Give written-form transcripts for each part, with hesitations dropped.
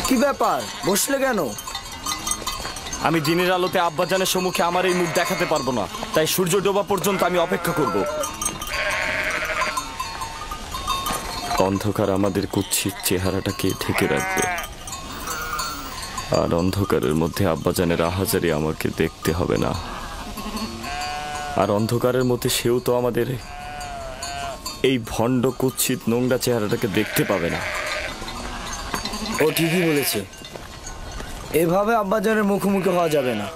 কি ব্যাপার, বসলে কেন? আমি দিনের আলোতে আব্বাজানের সম্মুখে আমার এই মুখ দেখাতে পারবো না, তাই সূর্য ডোবা পর্যন্ত আমি অপেক্ষা করব। অন্ধকার আমাদের কুৎসিত চেহারাটাকে ঢেকে রাখবে, আর অন্ধকারের মধ্যে আব্বাজানের আহাজারি আমাকে দেখতে হবে না। আর অন্ধকারের মধ্যে সেও তো আমাদের এই ভণ্ড কুৎসিত নোংরা চেহারাটাকে দেখতে পাবে না। ও ঠিকই বলেছে, এভাবে আব্বাজানের মুখোমুখি হওয়া যাবে না।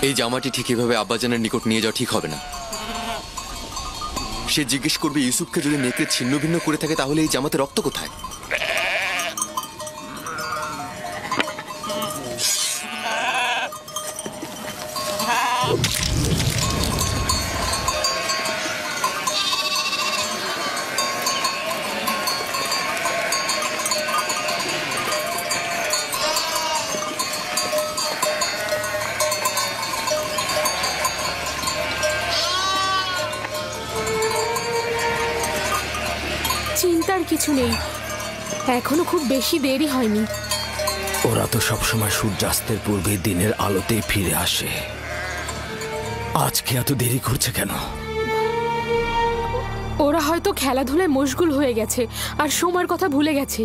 এই জামাটি ঠিক এভাবে আব্বাজানের নিকট নিয়ে যাওয়া ঠিক হবে না। সে জিজ্ঞেস করবে ইউসুফকে যদি নেকড়ে ছিন্ন ভিন্ন করে থাকে তাহলে এই জামাতে রক্ত কোথায়? চিন্তার কিছু নেই, এখনো খুব বেশি দেরি হয়নি। ওরা তো সবসময় সূর্যাস্তের পূর্বে দিনের আলোতেই ফিরে আসে, আজকে এত দেরি করছে কেন? ওরা হয়তো খেলাধুলায় মশগুল হয়ে গেছে আর সময়ের কথা ভুলে গেছে।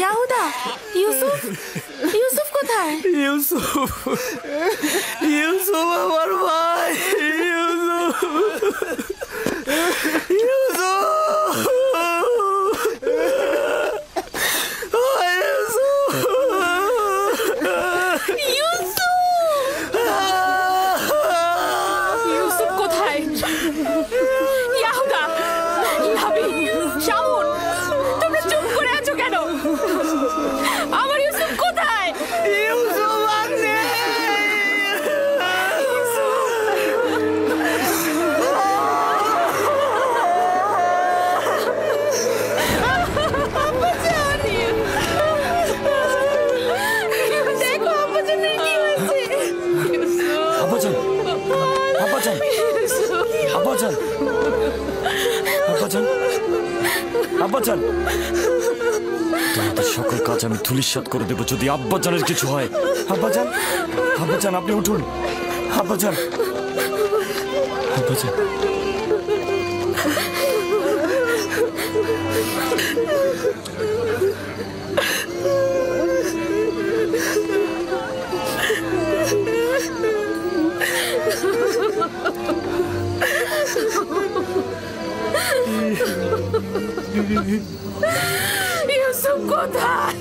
ইয়াহুদা, ইউসুফ, ইউসুফ কোথায়? ইউসুফ, ইউসুফ আমার ভাই, ইউসুফ, ইউসুফ, ইউসুফ কোথায়? ইয়াহুদা, ইয়াবি, শামুন, তোমরা চুপ করে আছো কেন? আমার ইউসুফ কোথায়? ইউসুফ আছে। দেখো আব্বাজানের কি হয়েছে। আব্বাজান, আব্বাজান, আব্বাজান, আব্বাজান, আব্বাজান, তোমাদের সকল কাজ আমি ধূলিসাৎ করে দেবো যদি আব্বাজানের কিছু হয়। আব্বাজান, আব্বাজান, আপনি উঠুন। আব্বাজান, আব্বাজান, ইউসুফ কোথায়?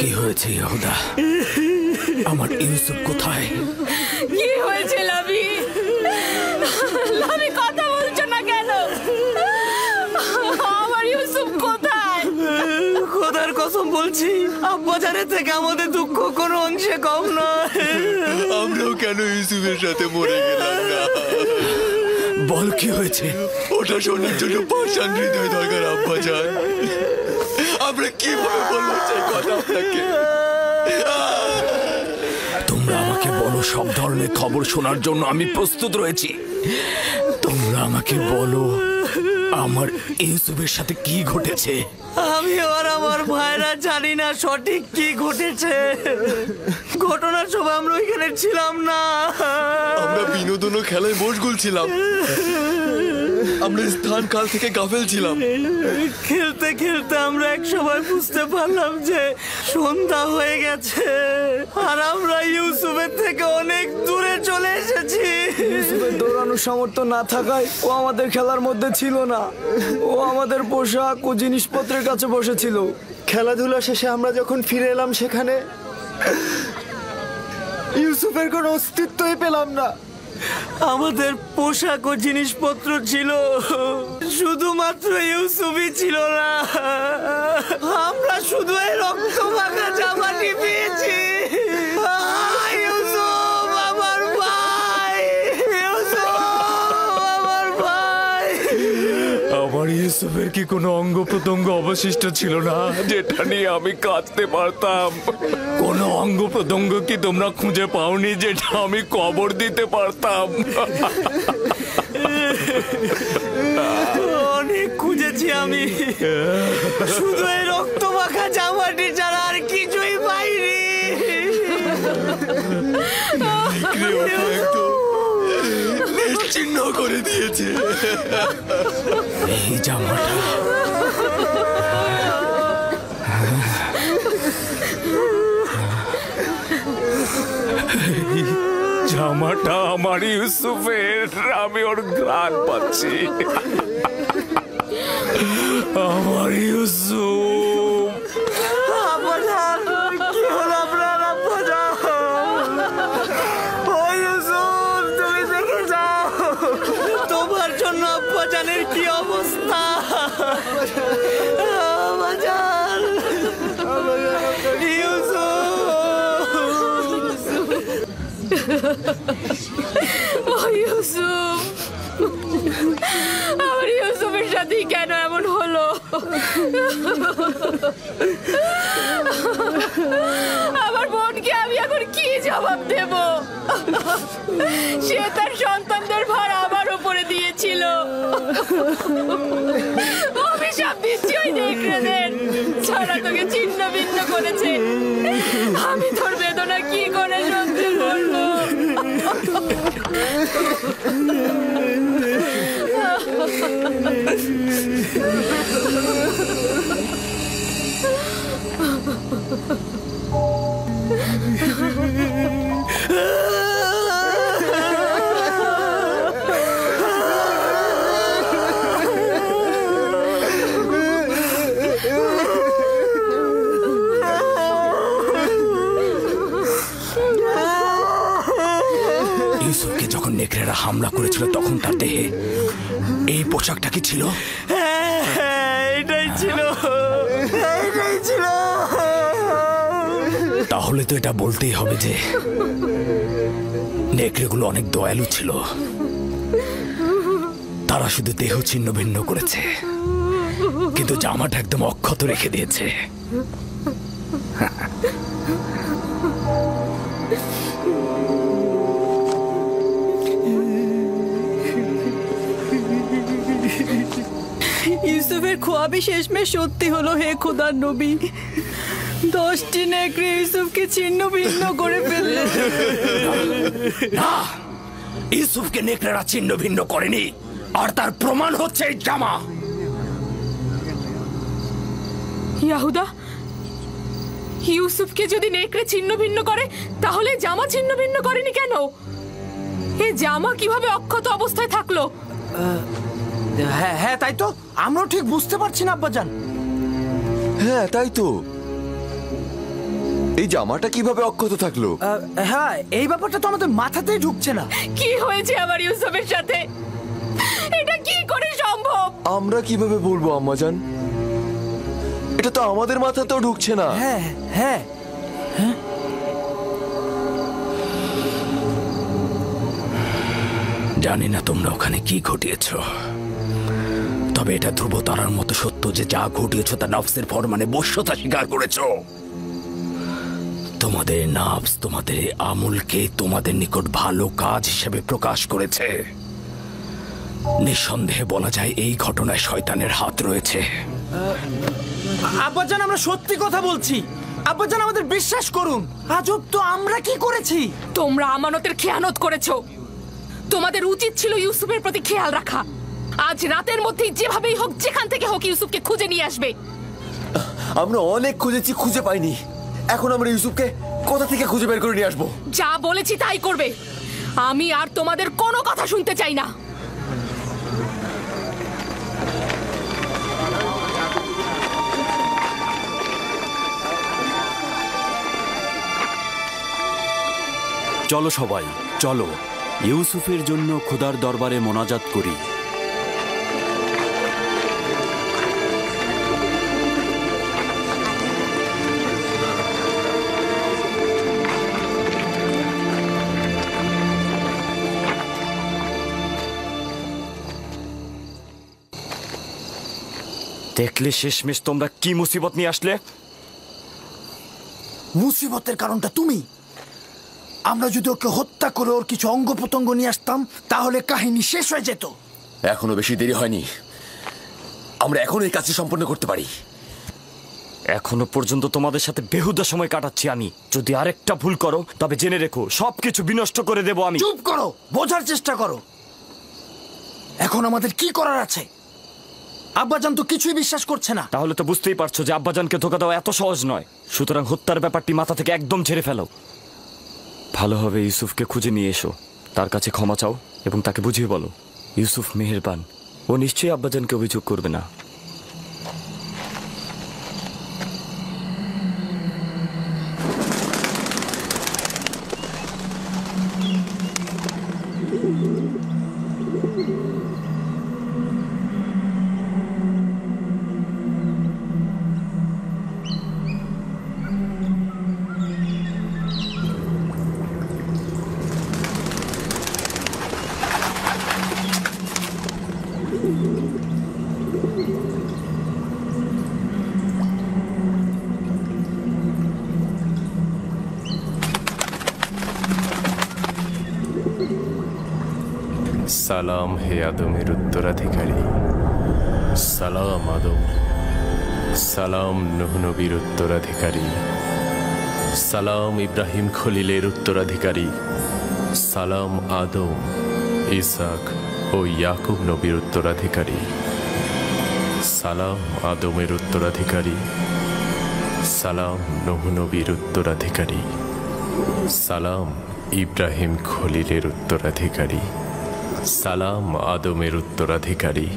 কি হয়েছে ইয়াহুদা? আমার ইউসুফ কোথায়? কি হয়েছে লাভি? লাভি কথা বলছো না কেন? আমার ইউসুফ কোথায়? খোদার কসম বলছি, আব্বাজানের থেকে আমাদের দুঃখ কোনো অংশে কম নয়। আমরাও কেন ইউসুফের সাথে মরে গেলাম না? বল কি হয়েছে? ওটা শোনার জন্য পাষাণ হৃদয় দরকার আব্বাজান। আমরা কিভাবে বলবো সেই কথা আপনাকে? তোমরা আমাকে বলো, সব ধরনের খবর শোনার জন্য আমি প্রস্তুত রয়েছি। তোমরা আমাকে বলো আমার ইউসুফের সাথে কি ঘটেছে। আমি আর আমার ভাইরা জানি না সঠিক কি ঘটেছে। ঘটনার সময় আমরা ওইখানে ছিলাম না। আমরা বিনোদন ও খেলায় মশগুল ছিলাম। আমরা স্থান কাল থেকে গাফেল ছিলাম। খেলতে খেলতে আমরা এক সময় বুঝতে পারলাম যে সন্ধ্যা হয়ে গেছে আর আমরা ইউসুফের থেকে অনেক দূরে চলে এসেছি। ইউসুফের দৌড়ানোর সামর্থ্য না থাকায় ও আমাদের খেলার মধ্যে ছিল না। ও আমাদের পোশাক ও জিনিসপত্রের কাছে বসেছিল। খেলাধুলা শেষে আমরা যখন ফিরে এলাম সেখানে ইউসুফের কোনো অস্তিত্বই পেলাম না। আমাদের পোশাক ও জিনিসপত্র ছিল, শুধুমাত্র ইউসুফই ছিল না। আমরা শুধু এই রক্ত মাখা জামাটি পেয়েছি। ইউসুফ আমার ভাই, ইউসুফ আমার ভাই। আমার ইউসুফের কি কোনো অঙ্গ প্রত্যঙ্গ অবশিষ্ট ছিল না যেটা নিয়ে আমি কাঁদতে পারতাম? কোনো অঙ্গ প্রত্যঙ্গ কি তোমরা খুঁজে পাওনি যেটা আমি কবর দিতে পারতাম? অনেক খুঁজেছি আমি, শুধু এই রক্ত মাখা জামাটি ছাড়া আর কিছুই পাইনি। নিশ্চিহ্ন করে দিয়েছে। এই জামাটা জামাটা আমার ইউসুফের। আমি ওর ঘ্রাণ পাচ্ছি। আমার ইউসুফ। আব্বাজান, কি হলো আপনার? আব্বাজান, ও ইউসুফ, তুমি দেখে যাও তোমার জন্য আব্বাজানের কি অবস্থা। আব্বাজান, ইউসুফ। ও ইউসুফ, আমার ইউসুফের সাথে কেন এমন হলো? আমার বোনকে আমি এখন কি জবাব দেব? সে তার সন্তানদের ভার আমার উপরে দিয়েছিল। অভিশাপ দিচ্ছি ওই নেকড়েদের, ছাড়া তোকে ছিন্ন ভিন্ন করেছে। আমি তোর বেদনা কি করে সহ্য করবো? ইউসুফকে যখন নেকড়েরা হামলা করেছিল তখন তার দেহে এই পোশাকটা কি ছিল? এটাই ছিল, এটাই ছিল। তাহলে তো এটা বলতেই হবে যে নেকড়েগুলো অনেক দয়ালু ছিল। তারা শুধু দেহ ছিন্ন ভিন্ন করেছে, কিন্তু জামাটা একদম অক্ষত রেখে দিয়েছে। ইউসুফের খোয়াবি শেষমেশ সত্যি হলো। হে খোদার নবী, 10টি নেকড়ে ইউসুফকে ছিন্ন ভিন্ন করে ফেললো। না, ইউসুফকে নেকড়েরা ছিন্ন ভিন্ন করেনি, আর তার প্রমাণ হচ্ছে এই জামা। ইয়াহুদা, ইউসুফকে যদি নেকড়ে ছিন্ন ভিন্ন করে তাহলে জামা ছিন্ন ভিন্ন করেনি কেন? এ জামা কিভাবে অক্ষত অবস্থায় থাকলো? হ্যাঁ হ্যাঁ, তাই তো আমরাও ঠিক বুঝতে পারছি না আব্বাজান। হ্যাঁ তাই তো, এই জামাটা কিভাবে অক্ষত থাকলো? হ্যাঁ, এই ব্যাপারটা তো আমাদের মাথাতেই ঢুকছে না। কি হয়েছে আমার ইউসুফের সাথে? এটা কি করে সম্ভব? আমরা কিভাবে বলবো আম্মাজান, এটা তো আমাদের মাথাতেও ঢুকছে না। হ্যাঁ হ্যাঁ, জানি না তোমরা ওখানে কি ঘটিয়েছ, তবে এটা ধ্রুব তারার মতো সত্য যে যা ঘটিয়েছ তা নফসের ফরমানে বশ্যতা স্বীকার করেছ। তোমাদের নফস তোমাদের আমলকে তোমাদের নিকট ভালো কাজ হিসেবে প্রকাশ করেছে। নিঃসন্দেহে বলা যায় এই ঘটনায় শয়তানের হাত রয়েছে। আব্বাজান আমরা সত্যি কথা বলছি, আব্বাজান আমাদের বিশ্বাস করুন। আজব তো, আমরা কি করেছি? তোমরা আমানতের খেয়ানত করেছো। তোমাদের উচিত ছিল ইউসুফের প্রতি খেয়াল রাখা। আজ রাতের মধ্যেই যেভাবেই হোক, যেখান থেকে হোক, ইউসুফকে খুঁজে নিয়ে আসবে। আমরা অনেক খুঁজেছি, খুঁজে পাইনি। এখন আমরা ইউসুফকে কোথা থেকে খুঁজে বের করে নিয়ে আসবো? যা বলেছি তাই করবে। আমি আর তোমাদের কোনো কথা শুনতে চাই না। চলো সবাই, চলো ইউসুফের জন্য খোদার দরবারে মোনাজাত করি। দেখলে শেষমেশ তোমরা কি মুসিবত নিয়ে আসলে? মুসিবতের কারণটা তুমি। আমরা যদি ওকে হত্যা করে ওর কিছু অঙ্গ প্রত্যঙ্গ নিয়ে আসতাম তাহলে কাহিনী শেষ হয়ে যেত। এখনো বেশি দেরি হয়নি, আমরা এখনো এই কাজটি সম্পন্ন করতে পারি। এখনো পর্যন্ত তোমাদের সাথে বেহুদা সময় কাটাচ্ছি আমি। যদি আরেকটা ভুল করো তবে জেনে রেখো সবকিছু বিনষ্ট করে দেব আমি। চুপ করো, বোঝার চেষ্টা করো এখন আমাদের কি করার আছে। আব্বাজান তো কিছুই বিশ্বাস করছে না। তাহলে তো বুঝতেই পারছো যে আব্বাজানকে ধোকা দেওয়া এত সহজ নয়। সুতরাং হত্যার ব্যাপারটি মাথা থেকে একদম ঝেড়ে ফেলো। ভালোভাবে ইউসুফকে খুঁজে নিয়ে এসো, তার কাছে ক্ষমা চাও এবং তাকে বুঝিয়ে বলো ইউসুফ মেহেরবান, ও নিশ্চয়ই আব্বাজানকে অভিযোগ করবে না। সালাম হে আদমের উত্তরাধিকারী, সালাম আদম, সালাম নূহ নবীর উত্তরাধিকারী, সালাম ইব্রাহিম খলিলের উত্তরাধিকারী, সালাম আদম, ইসাক ও ইয়াকুব নবীর উত্তরাধিকারী, সালাম আদমের উত্তরাধিকারী, সালাম নূহ নবীর উত্তরাধিকারী, সালাম ইব্রাহিম খলিলের উত্তরাধিকারী, সালাম আদমের উত্তরাধিকারী,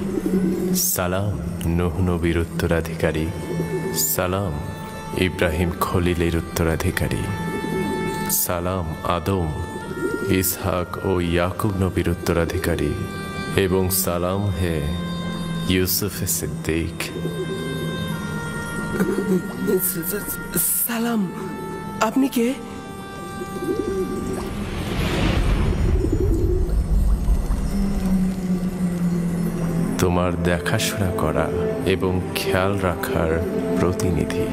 সালাম নূহ নবীর উত্তরাধিকারী, সালাম ইব্রাহিম খলিলের উত্তরাধিকারী, সালাম আদম, ইসহাক ও ইয়াকুব নবীর উত্তরাধিকারী, এবং সালাম হে ইউসুফ সিদ্দিক। সালাম, আপনি কে? তোমার দেখাশোনা করা এবং খেয়াল রাখার প্রতিনিধি।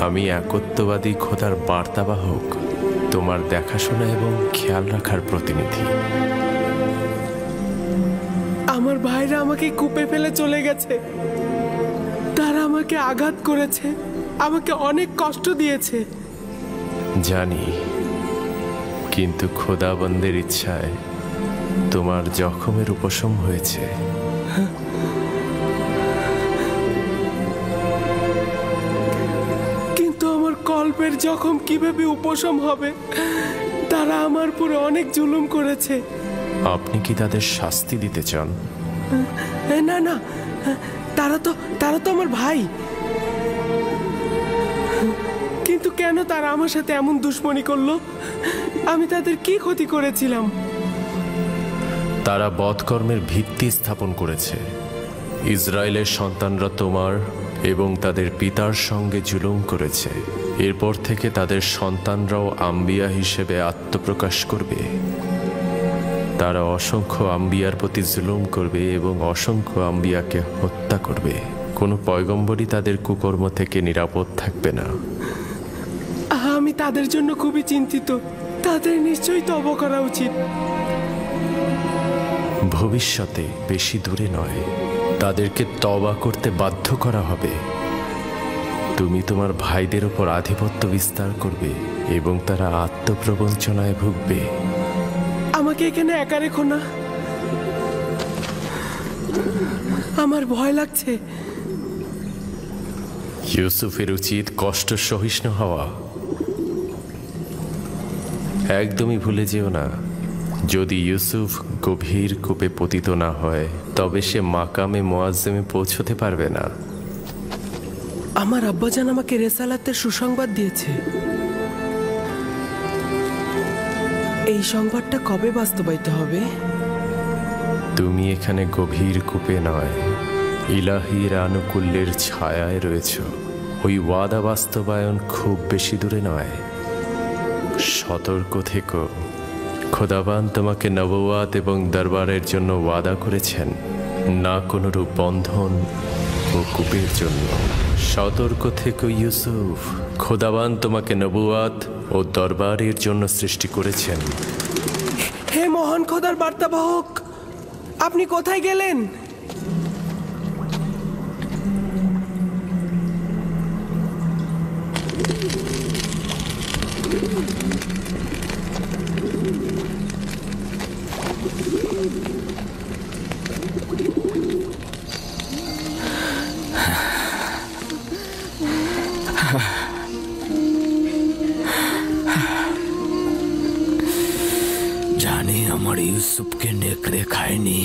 আমি একত্ববাদী খোদার বার্তাবাহক, তোমার দেখাশোনা এবং খেয়াল রাখার প্রতিনিধি। আমার ভাইরা আমাকে কূপে ফেলে চলে গেছে। তারা আমাকে আঘাত করেছে, আমাকে অনেক কষ্ট দিয়েছে। জানি, কিন্তু খোদাবন্দের ইচ্ছায় তোমার জখমের উপশম হয়েছে। কিন্তু আমার কল অল্পের জখম কিভাবে উপশম হবে? তারা আমার পুরো অনেক জুলুম করেছে। আপনি কি তাদের শাস্তি দিতে চান? না না, তারা তো আমার ভাই। কিন্তু কেন তারা আমার সাথে এমন দুশ্মনী করলো? আমি তাদের কি ক্ষতি করেছিলাম? তারা বধকর্মের ভিত্তি স্থাপন করেছে। ইসরায়েলের সন্তানরা তোমার এবং তাদের পিতার সঙ্গে জুলুম করেছে। এরপর থেকে তাদের সন্তানরাও আম্বিয়া হিসেবে আত্মপ্রকাশ করবে। তারা অসংখ্য আম্বিয়ার প্রতি জুলুম করবে এবং অসংখ্য আম্বিয়াকে হত্যা করবে। কোনো পয়গম্বরই তাদের কুকর্ম থেকে নিরাপদ থাকবে না। আমি তাদের জন্য খুবই চিন্তিত। তাদের নিশ্চয়ই তওবা করা উচিত। ভবিষ্যতে বেশি দূরে নয়, তাদেরকে তওবা করতে বাধ্য করা হবে। তুমি তোমার ভাইদের উপর আধিপত্য বিস্তার করবে এবং তারা আত্মপ্রবঞ্চনায় ভুগবে। আমাকে এখানে একা রেখো না, আমার ভয় লাগছে। ইউসুফের উচিত কষ্ট সহিষ্ণু হওয়া। একদমই ভুলে যেও না, যদি ইউসুফ গভীর কূপে পতিত না হয় তবে সে মাকামে মুআজ্জমে পৌঁছতে পারবে না। আমার আব্বাজান আমাকে রেসালাতের সুসংবাদ দিয়েছে। এই সংবাদটা কবে বাস্তবায়িত হবে? তুমি এখানে গভীর কূপে নয়, ইলাহির আনুকূল্যের ছায়ায় রয়েছ। ওই ওয়াদা বাস্তবায়ন খুব বেশি দূরে নয়। সতর্ক থেকো, খোদাবান তোমাকে নবুয়াত এবং দরবারের জন্য ওয়াদা করেছেন, না কোনো রূপ বন্ধন ও কূপের জন্য। সতর্ক থেকো ইউসুফ, খোদাবান তোমাকে নবুয়াত ও দরবারের জন্য সৃষ্টি করেছেন। হে মহান খোদার বার্তাবাহক, আপনি কোথায় গেলেন? জানি আমার ইউসুফকে নেকড়ে খায়নি,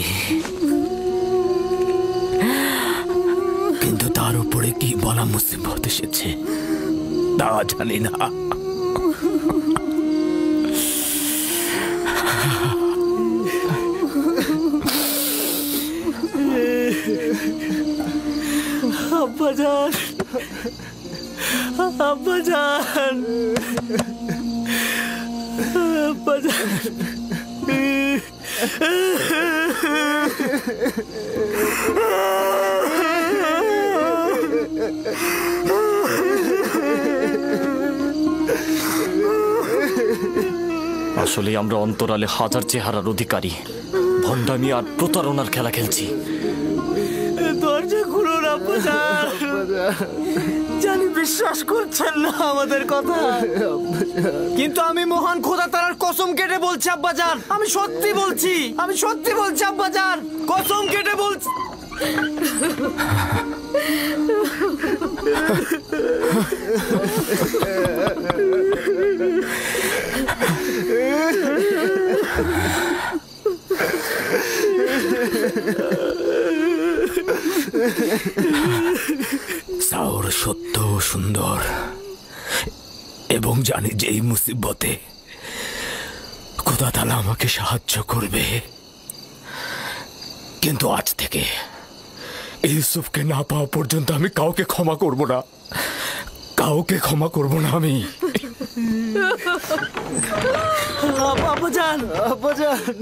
কিন্তু তার উপরে কি বলা মুসিবত এসেছে তা জানি না। আব্বাজান, আব্বাজান, আব্বাজান। আসলে আমরা অন্তরালে হাজার চেহারার অধিকারী, ভণ্ডামি আর প্রতারণার খেলা খেলছি। দরজা খুলুন আব্বাজান, জানি বিশ্বাস করছেন না আমাদের কথা, কিন্তু আমি মহান খোদা তাআলার কসম কেটে বলছি আব্বাজান, আমি সত্যি বলছি, আমি সত্যি বলছি আব্বাজান, কসম কেটে বলছি। সাওর সত্য ও সুন্দর, এবং জানি যে এই মুসিবতে খোদা তাআলা আমাকে সাহায্য করবে। কিন্তু আজ থেকে ইউসুফকে না পাওয়া পর্যন্ত আমি কাউকে ক্ষমা করব না, কাউকে ক্ষমা করব না আমি। আব্বাজান, আব্বাজান।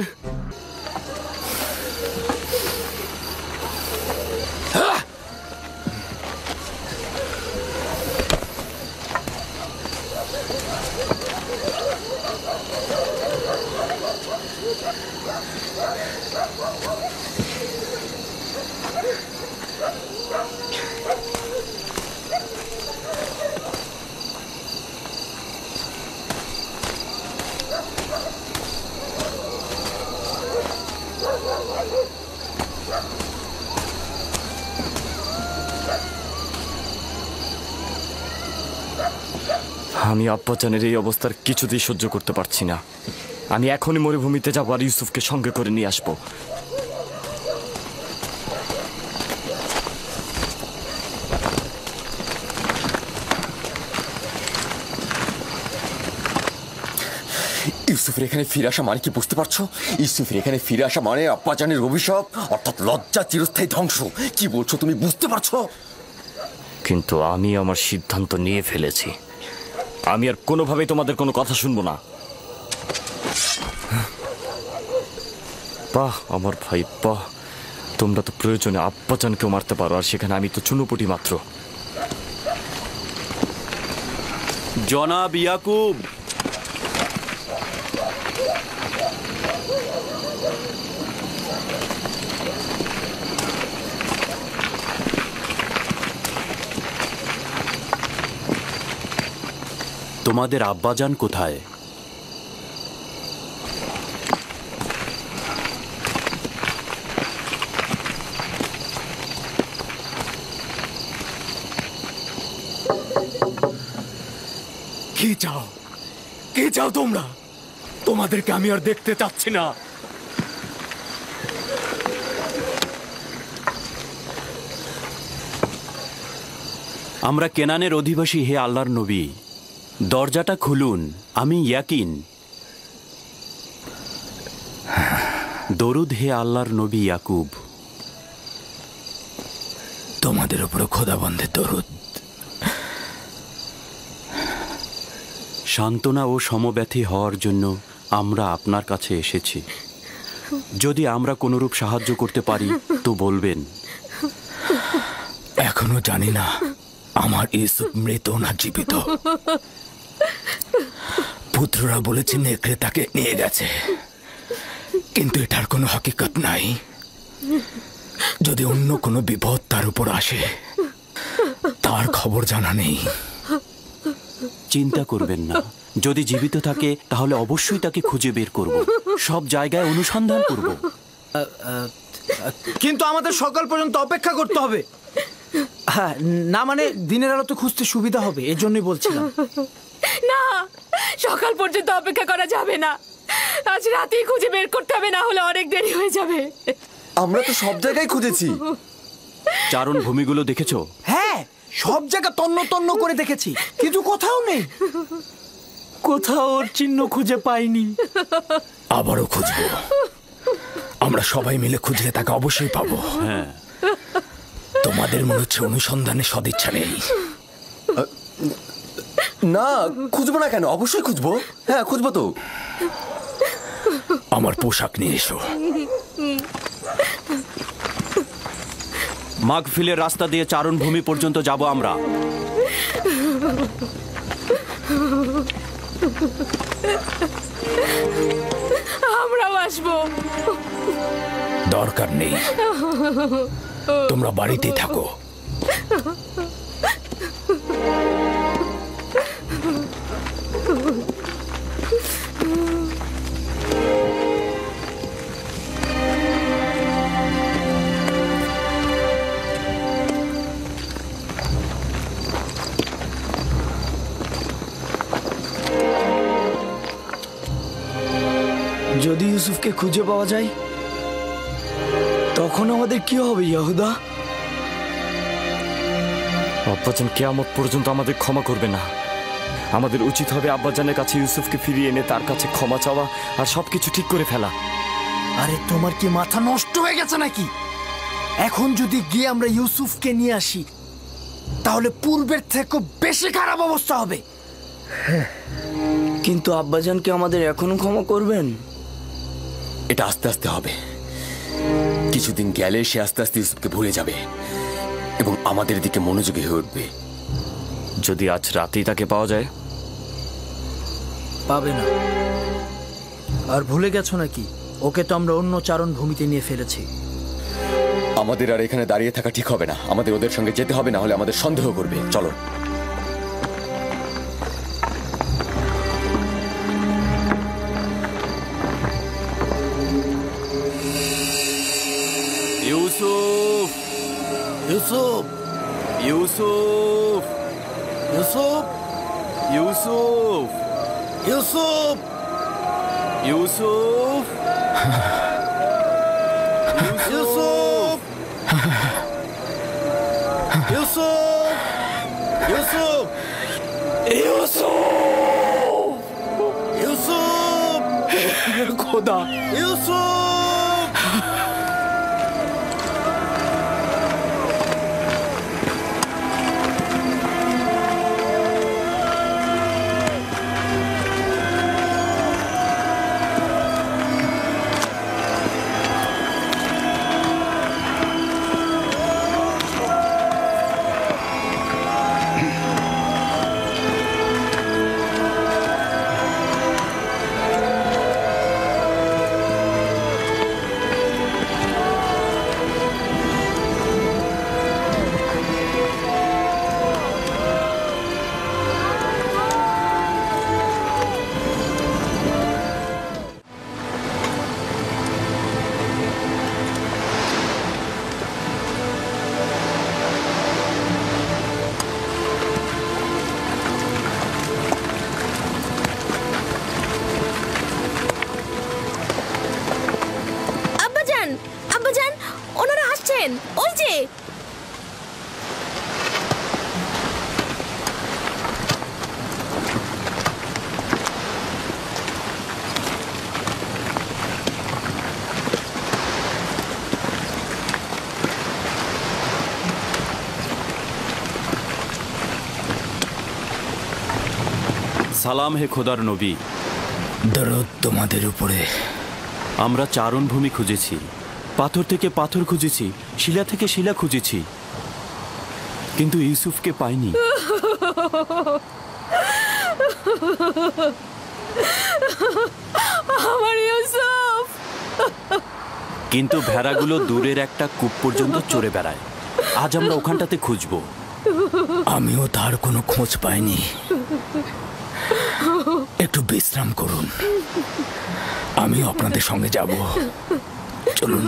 আমি আব্বাজানের এই অবস্থার কিছুতেই সহ্য করতে পারছি না। আমি এখনই মরুভূমিতে যাবো আর ইউসুফকে সঙ্গে করে নিয়ে আসবো। ইউসুফের এখানে ফিরে আসা মানে কি বুঝতে পারছো? ইউসুফের এখানে ফিরে আসা মানে আব্বাজানের অভিশাপ, অর্থাৎ লজ্জা, চিরস্থায়ী ধ্বংস। কি বলছো তুমি, বুঝতে পারছো? কিন্তু আমি আমার সিদ্ধান্ত নিয়ে ফেলেছি। আমি আর কোনোভাবেই তোমাদের কোনো কথা শুনবো না। বাহ আমার ভাই বাহ, তোমরা তো প্রয়োজনে আব্বাজানকেও মারতে পারো, আর সেখানে আমি তো চুনোপুটি মাত্র। জনাব ইয়াকুব, তোমাদের আব্বাজান কোথায়? কি চাও? কি চাও তোমরা? তোমাদেরকে আমি আর দেখতে চাচ্ছি না। আমরা কেনানের অধিবাসী, হে আল্লাহর নবী, দরজাটা খুলুন। আমি ইয়াকিন। দরুদ হে আল্লাহর নবী ইয়াকুব। তোমাদের উপর খোদাবন্দের দরুদ। সান্ত্বনা ও সমব্যথী হওয়ার জন্য আমরা আপনার কাছে এসেছি। যদি আমরা কোনরূপ সাহায্য করতে পারি তো বলবেন। এখনো জানি না আমার ইউসুফ মৃত না জীবিত। পুত্ররা বলেছে নেকড়ে তাকে নিয়ে গেছে, কিন্তু এটার কোনো হকিকত নাই। যদি অন্য কোনো বিপদ তার উপর আসে, তার খবর জানা নেই। চিন্তা করবেন না, যদি জীবিত থাকে তাহলে অবশ্যই তাকে খুঁজে বের করব। সব জায়গায় অনুসন্ধান করব। কিন্তু আমাদের সকাল পর্যন্ত অপেক্ষা করতে হবে। হ্যাঁ, না মানে দিনের আলো তো খুঁজতে সুবিধা হবে, এর জন্যই বলছিলাম। না, সকাল পর্যন্ত অপেক্ষা করা যাবে না। আজ রাতেই খুঁজে বের করতে হবে, না হলে অনেক দেরি হয়ে যাবে। আমরা তো সব জায়গায় খুঁজেছি। চারণ ভূমিগুলো দেখেছো? হ্যাঁ, সব জায়গা তন্ন তন্ন করে দেখেছি, কিন্তু কোথাও নেই। কোথাও ওর চিহ্ন খুঁজে পাইনি। আবারও খুঁজবো। আমরা সবাই মিলে খুঁজলে তাকে অবশ্যই পাবো। হ্যাঁ। তোমাদের মনে হচ্ছে অনুসন্ধানে সদিচ্ছা নেই। না, খুঁজবো না কেন? অবশ্যই খুঁজবো। হ্যাঁ, খুঁজবো তো। আমার পোশাক নিয়ে এসো। মাগফিলের রাস্তা দিয়ে চারণ ভূমি পর্যন্ত যাব আমরা। আমরাও আসবো। দরকার নেই, তোমরা বাড়িতেই থাকো। যদি ইউসুফকে খুঁজে পাওয়া যায়, তখন আমাদের কি হবে ইয়াহুদা? আব্বাজান কিয়ামত পর্যন্ত আমাদের ক্ষমা করবে না। আমাদের উচিত হবে আব্বাজানের কাছে ইউসুফকে ফিরিয়ে এনে তার কাছে ক্ষমা চাওয়া আর সবকিছু ঠিক করে ফেলা। আরে তোমার কি মাথা নষ্ট হয়ে গেছে নাকি? এখন যদি গিয়ে আমরা ইউসুফকে নিয়ে আসি, তাহলে পূর্বের থেকে বেশি খারাপ অবস্থা হবে। কিন্তু আব্বাজানকে আমাদের এখনো ক্ষমা করবেন? এটা আস্তে আস্তে হবে। কিছুদিন গেলে সে আস্তে আস্তে ইউসুফকে ভুলে যাবে এবং আমাদের দিকে মনোযোগী হয়ে উঠবে। যদি আজ রাতেই তাকে পাওয়া যায়? পাবে না। আর ভুলে গেছো নাকি, ওকে তো আমরা অন্য চারণ ভূমিতে নিয়ে ফেলেছি। আমাদের আর এখানে দাঁড়িয়ে থাকা ঠিক হবে না। আমাদের ওদের সঙ্গে যেতে হবে, না হলে আমাদের সন্দেহ করবে। চলো। ইউসুফ, ইউসুফ, ইউসুফ, ইউসুফ, ইউসুফ, ইউসুফ, ইউসুফ, ইউসুফ, ইউসুফ, ইউসুফ, ইউসুফ, খোদা, ইউসুফ। আব্বাজান, ওনারা আসছেন, ওই যে। সালাম হে খোদার নবী। দরুদ তোমাদের উপরে। আমরা চারণভূমি খুঁজেছি, পাথর থেকে পাথর খুঁজেছি, শিলা থেকে শিলা খুঁজেছি, কিন্তু ইউসুফকে পাইনি। আমার ইউসুফ। কিন্তু ভেড়াগুলো দূরের একটা কূপ পর্যন্ত চড়ে বেড়ায়। আজ আমরা ওখানটাতে খুঁজবো। আমিও তার কোনো খোঁজ পাইনি। একটু বিশ্রাম করুন, আমিও আপনাদের সঙ্গে যাব। চলুন।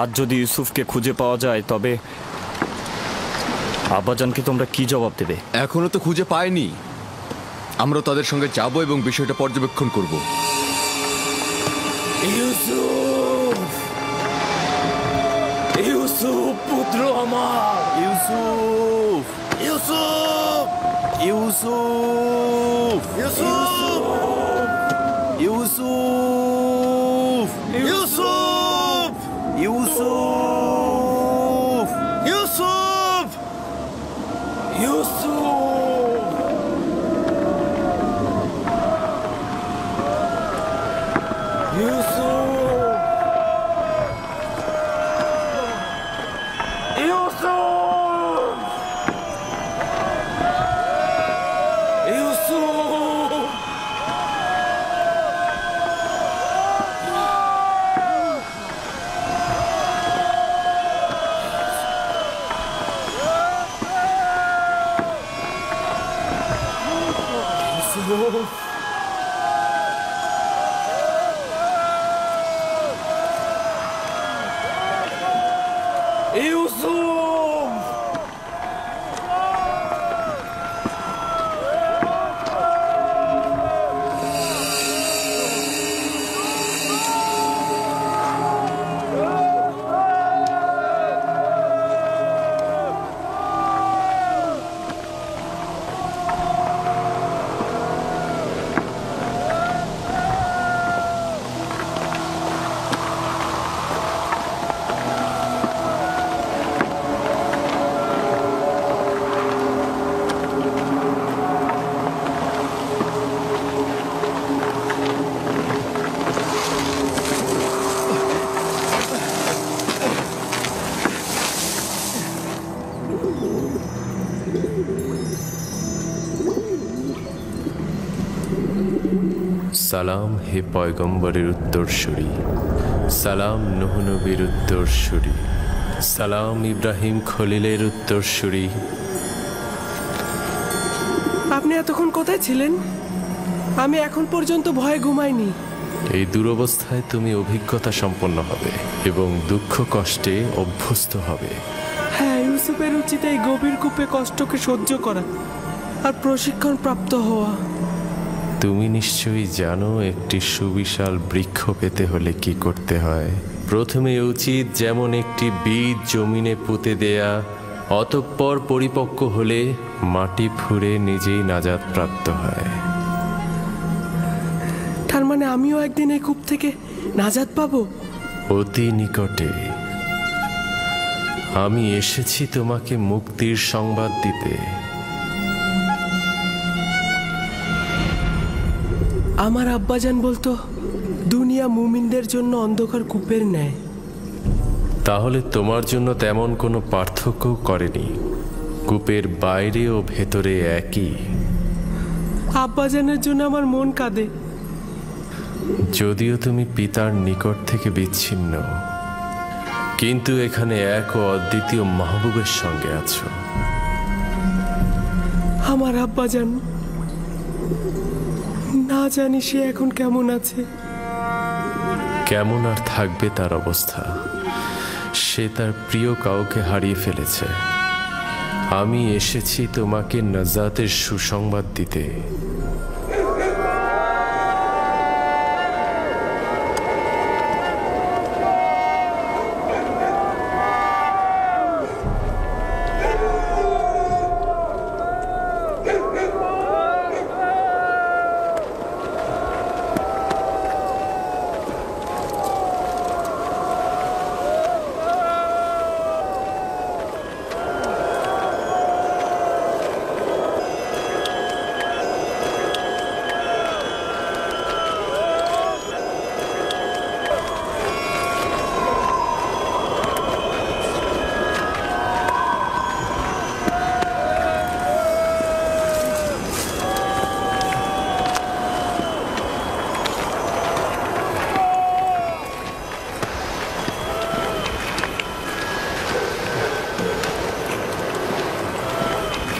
আজ যদি ইউসুফকে খুঁজে পাওয়া যায় তবে আব্বাজানকে তোমরা কি জবাব দেবে? এখনো তো খুঁজে পাইনি। আমরা তাদের সঙ্গে যাব এবং বিষয়টা পর্যবেক্ষণ করব। ইউসুফ, ইউসুফ পুত্র আমার। ইউসুফ, ইউসুফ, ইউসুফ, ইউসুফ, ইউসুফ, ইউসুফ, ইউসুফ, ইউসুফ, ইউসুফ। সালাম হে পয়গম্বরের উত্তরসূরি, সালাম নূহ নবীর উত্তরসূরি, সালাম ইব্রাহিম খলিলের উত্তরসূরি, আপনি এতক্ষণ কোথায় ছিলেন? আমি এখন পর্যন্ত ভয়ে ঘুমাইনি। এই দুরবস্থায় তুমি অভিজ্ঞতা সম্পন্ন হবে এবং দুঃখ কষ্টে অভ্যস্ত হবে। হ্যাঁ, ইউসুফের উচিত এই গভীর কূপে কষ্টকে সহ্য করা আর প্রশিক্ষণ প্রাপ্ত হওয়া। তুমি নিশ্চয়ই জানো একটি সুবিশাল বৃক্ষ পেতে হলে কি করতে হয়। প্রথমে উচিত যেমন একটি বীজ জমিনে পুঁতে দেয়া, অতঃপর পরিপক্ক হলে মাটি ফুঁড়ে নিজেই নাজাত প্রাপ্ত হয়। তার মানে আমিও একদিন এই কূপ থেকে নাজাত পাবো? অতি নিকটে। আমি এসেছি তোমাকে মুক্তির সংবাদ দিতে। আমার আব্বাজান বলতো দুনিয়া মুমিনদের জন্য অন্ধকার কূপের ন্যায়। তাহলে তোমার জন্য তেমন কোনো পার্থক্য করেনি। কূপের বাইরে ও ভেতরে একই। আব্বাজানের জন্য আমার মন কাঁদে। যদিও তুমি পিতার নিকট থেকে বিচ্ছিন্ন, কিন্তু এখানে এক ও অদ্বিতীয় মাহবুবের সঙ্গে আছো। আমার আব্বাজান, না জানি সে এখন কেমন আছে। কেমন আর থাকবে তার অবস্থা? সে তার প্রিয় কাউকে হারিয়ে ফেলেছে। আমি এসেছি তোমাকে নাজাতের সুসংবাদ দিতে।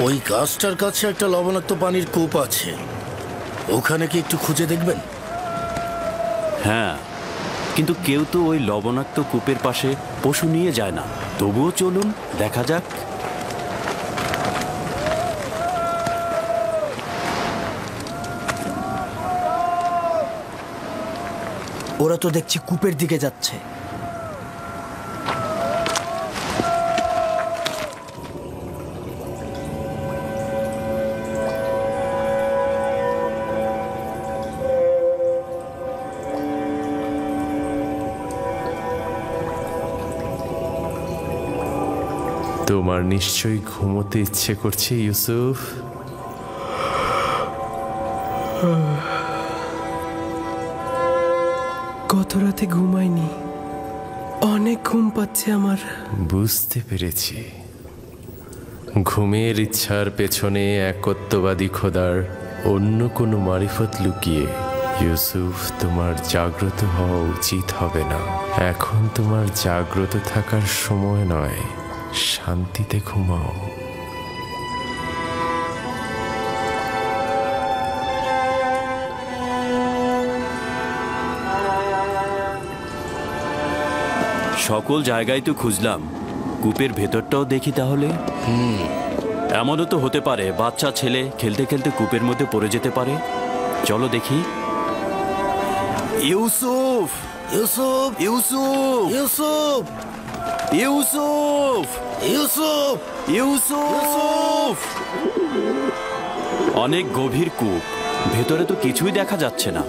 ওই গাছটার কাছে একটা লবণাক্ত পানির কূপ আছে, ওখানে কি একটু খুঁজে দেখবেন? হ্যাঁ, কিন্তু কেউ তো ওই লবণাক্ত কূপের পাশে পশু নিয়ে যায় না। তবুও চলুন, দেখা যাক। ওরা তো দেখছি কূপের দিকে যাচ্ছে। তোমার নিশ্চয়ই ঘুমোতে ইচ্ছে করছে ইউসুফ। গত রাতে ঘুমাইনি, অনেক ঘুম পাচ্ছে আমার। বুঝতে পেরেছি। ঘুমের ইচ্ছার পেছনে একত্ববাদী খোদার অন্য কোনো মারিফত লুকিয়ে। ইউসুফ, তোমার জাগ্রত হওয়া উচিত হবে না। এখন তোমার জাগ্রত থাকার সময় নয়। শান্তিতে ঘুমাও। সকল জায়গায় তো খুঁজলাম, কূপের ভেতরটাও দেখি তাহলে। এমনও তো হতে পারে বাচ্চা ছেলে খেলতে খেলতে কূপের মধ্যে পড়ে যেতে পারে। চলো দেখি। ইউসুফ, ইউসুফ, ইউসুফ, ইউসুফ, ইউসুফ, ইউসুফ, ইউসুফ। অনেক গভীর কূপ, ভেতরে তো কিছুই দেখা যাচ্ছে না।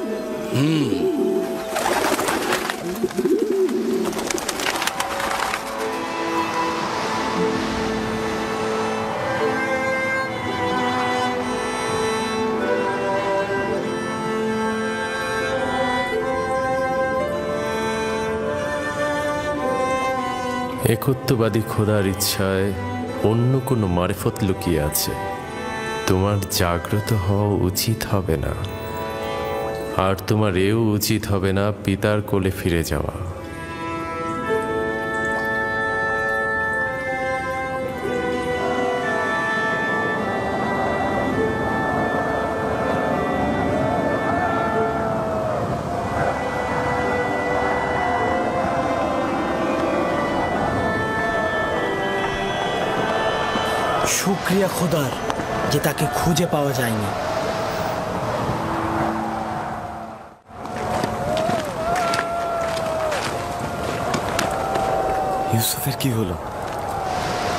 একত্ববাদী খোদার ইচ্ছায় অন্য কোনো মারিফত লুকিয়ে আছে। তোমার জাগ্রত হওয়া উচিত হবে না, আর তোমার এও উচিত হবে না পিতার কোলে ফিরে যাওয়া। শুক্রিয়া খোদার যে তাকে খুঁজে পাওয়া যায়নি। ইউসুফের কি হলো?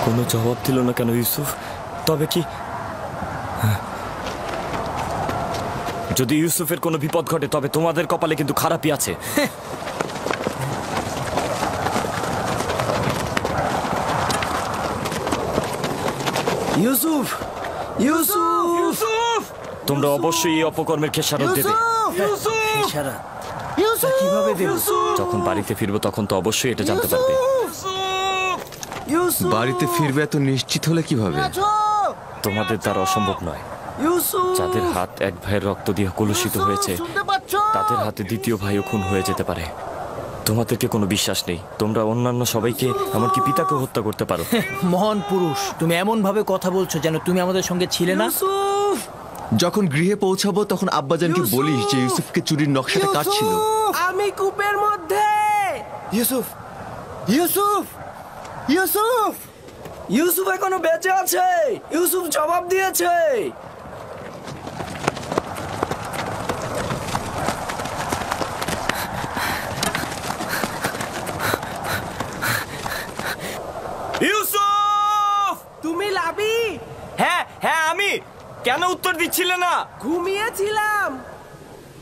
কোনো জবাব দিল না কেন ইউসুফ? তবে কি যদি ইউসুফের কোনো বিপদ ঘটে তবে তোমাদের কপালে কিন্তু খারাপই আছে। ইউসুফ, ইউসুফ, ইউসুফ! তোমরা অবশ্যই এই অপকর্মের খেসারত দেবে। খেসারত কিভাবে দেব? যখন বাড়িতে ফিরবো তখন তো অবশ্যই এটা জানতে পারবে। বাড়িতে ফিরবে এত নিশ্চিত হলে কিভাবে? তোমাদের দ্বারা অসম্ভব নয়। যাদের হাত এক ভাইয়ের রক্ত দিয়ে কলুষিত হয়েছে তাদের হাতে দ্বিতীয় ভাইও খুন হয়ে যেতে পারে। তোমাদেরকে কোনো বিশ্বাস নেই। তোমরা অন্যান্য সবাইকে এমনকি পিতাকে হত্যা করতে পারো। মহান পুরুষ, তুমি এমন ভাবে কথা বলছো যেন তুমি আমাদের সঙ্গে ছিলে না। যখন গৃহে পৌঁছাবো তখন আব্বাজানকে বলিস যে ইউসুফকে চুরির নকশাটা কার ছিল। আমি কূপের মধ্যে। ইউসুফ, ইউসুফ, ইউসুফ! ইউসুফ এখনো বেঁচে আছে। ইউসুফ জবাব দিয়েছে। ইউসুফ! তুমি লাবি? হ্যাঁ হ্যাঁ আমি। কেন উত্তর দিচ্ছিলে না? ঘুমিয়েছিলাম।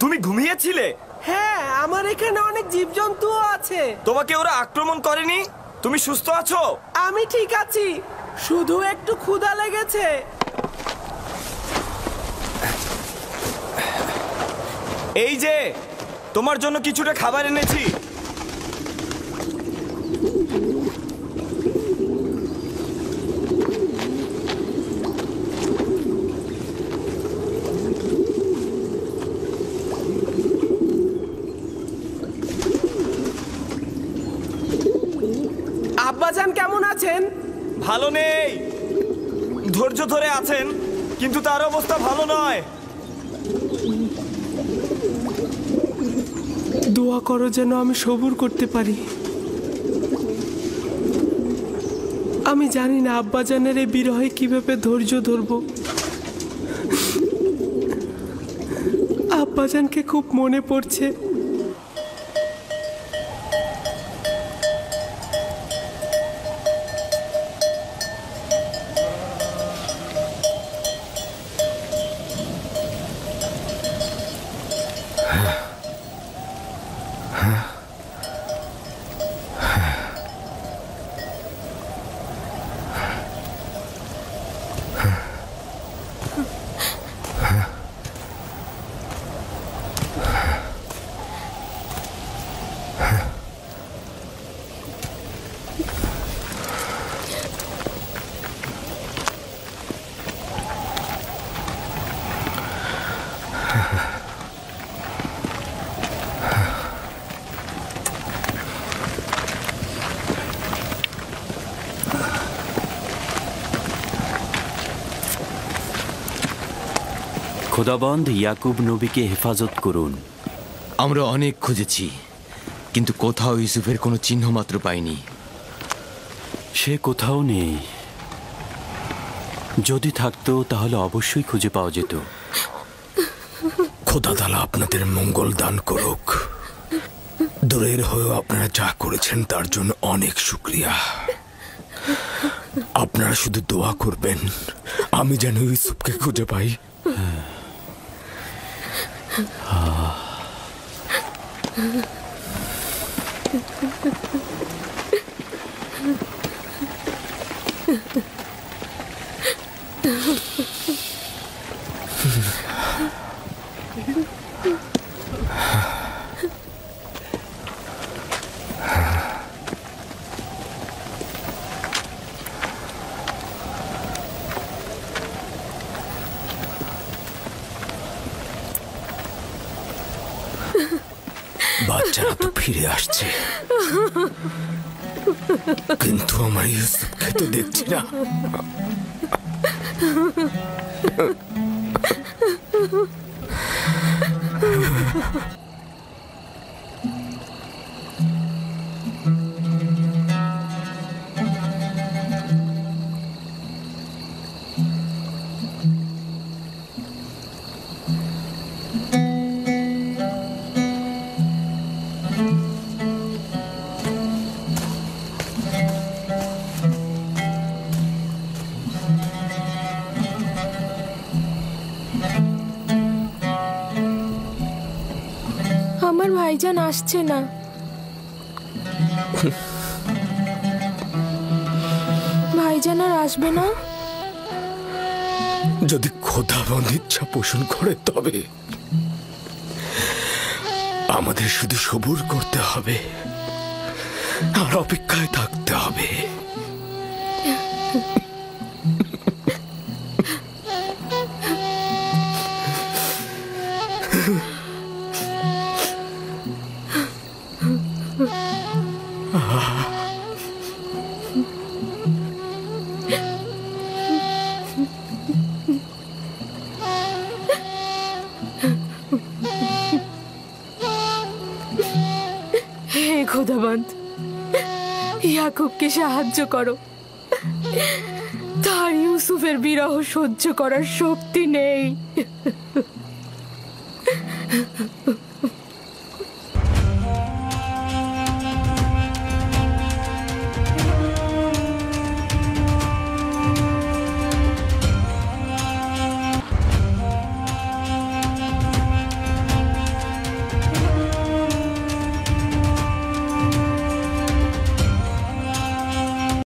তুমি ঘুমিয়েছিলে? হ্যাঁ, আমার এখানে অনেক জীবজন্তুও আছে। তোমাকে ওরা আক্রমণ করেনি? তুমি সুস্থ আছো? আমি ঠিক আছি, শুধু একটু ক্ষুধা লেগেছে। এই যে তোমার জন্য কিছুটা খাবার এনেছি। আব্বাজান কেমন আছেন? ভালো নেই। ধৈর্য ধরে আছেন কিন্তু তার অবস্থা ভালো নয়। দোয়া করো যেন আমি সবুর করতে পারি। আমি জানি না আব্বাজানের এই বিরহে কিভাবে ধৈর্য ধরব। আব্বাজানকে খুব মনে পড়ছে। খোদাবন্দ ইয়াকুব নবীকে হেফাজত করুন। আমরা অনেক খুঁজেছি কিন্তু কোথাও ইউসুফের কোনো চিহ্ন মাত্র পাইনি। সে কোথাও নেই। যদি থাকতো তাহলে অবশ্যই খুঁজে পাওয়া যেত। খোদা তাআলা আপনাদের মঙ্গল দান করুক। দূরের হয়েও আপনারা যা করেছেন তার জন্য অনেক শুকরিয়া। আপনারা শুধু দোয়া করবেন আমি যেন ইউসুফকে খুঁজে পাই। বাচ্চারা তো ফিরে আসছে কিন্তু আমার ইউসুফকে তো দেখছি না। আমার ভাইজান আসছে না। ভাইজান আর আসবে না? যদি খোদাবন্দ ইচ্ছা পোষণ করে তবে আমাদের শুধু সবুর করতে হবে আর অপেক্ষায় থাকতে হবে। হে খোদাবন্দ, ইয়াকুবকে সাহায্য করো। তার ইউসুফের বিরহ সহ্য করার শক্তি নেই।